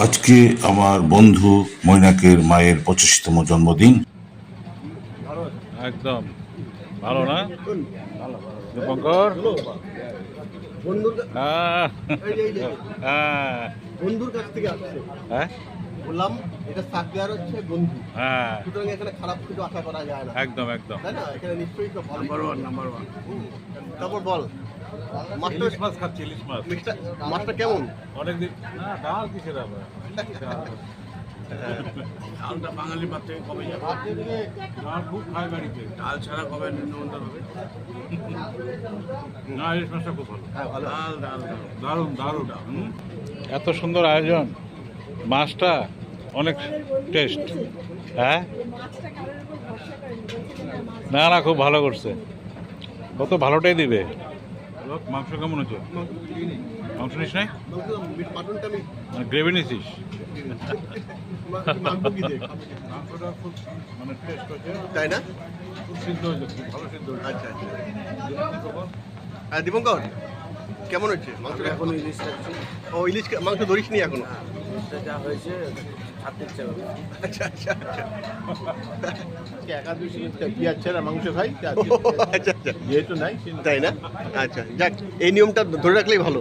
আজকে আমার বন্ধু মৈনাকের মায়ের 25তম জন্মদিন। একদম ভালো না দীপঙ্কর? বন্ধুর কাছ থেকে আসছে। হ্যাঁ বললাম এটা সাকদার হচ্ছে বন্ধু, হ্যাঁ সুতরাং এখানে খারাপ কিছু আশা করা যায় না। একদম একদম তাই না? এখানে নিশ্চয়ই তো ভালো। Number one. তারপর বল মাছটা, ইলিশ মাছ খাচ্ছি, ইলিশ মাছ। মাছটা কেমন? অনেকদিন না ডাল কিসের আবার ডালটা বাঙালি পাত্রে কবে যাবে? ডাল খুব খাই বাড়িতে, ডাল ছাড়া কবে নিমন্ত্রণ হবে? না ইলিশ মাছটা খুব ভালো, হ্যাঁ ভালো। ডাল ডাল ডাল। দারুণ দারুণ। এত সুন্দর আয়োজন, মাছটা অনেক টেস্ট। হ্যাঁ না না খুব ভালো করছে, কত ভালোটাই দিবে। মাংস কেমন হচ্ছে? মাংস নিস নাই? মাটনটা আমি গ্রেভি নিছিস? মাংস কি দিয়ে? মাংসটা খুব মানে টেস্ট হচ্ছে, তাই না? খুব সিদ্ধ হয়েছে, খুব ভালো সিদ্ধ হয়েছে। আচ্ছা আচ্ছা। আর দীপঙ্কর কেমন হচ্ছে মাংস? এখন ইলিশ খাচ্ছি। ও ইলিশ মাংস ধরিস নি এখনো? ইলিশটা যা হয়েছে ছাড়তে ইচ্ছে হবে। আচ্ছা আচ্ছা আচ্ছা। একাদশী কি আছে না মাংস খাই আচ্ছা আচ্ছা, যেহেতু নাই তাই না? আচ্ছা যাক, এই নিয়মটা ধরে রাখলেই ভালো।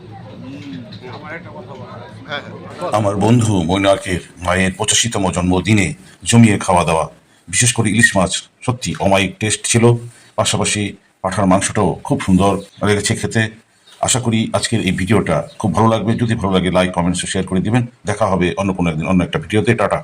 হ্যাঁ হ্যাঁ। আমার বন্ধু মৈনাকের মায়ের 25তম জন্মদিনে জমিয়ে খাওয়া দাওয়া, বিশেষ করে ইলিশ মাছ সত্যি অমায়িক টেস্ট ছিল। পাশাপাশি পাঁঠার মাংসটাও খুব সুন্দর লেগেছে খেতে। আশা করি আজকের এই ভিডিওটা খুব ভালো লাগবে। যদি ভালো লাগে লাইক কমেন্টস শেয়ার করে দিবেন। দেখা হবে অন্য কোনো একদিন অন্য একটা ভিডিওতে। টাটা।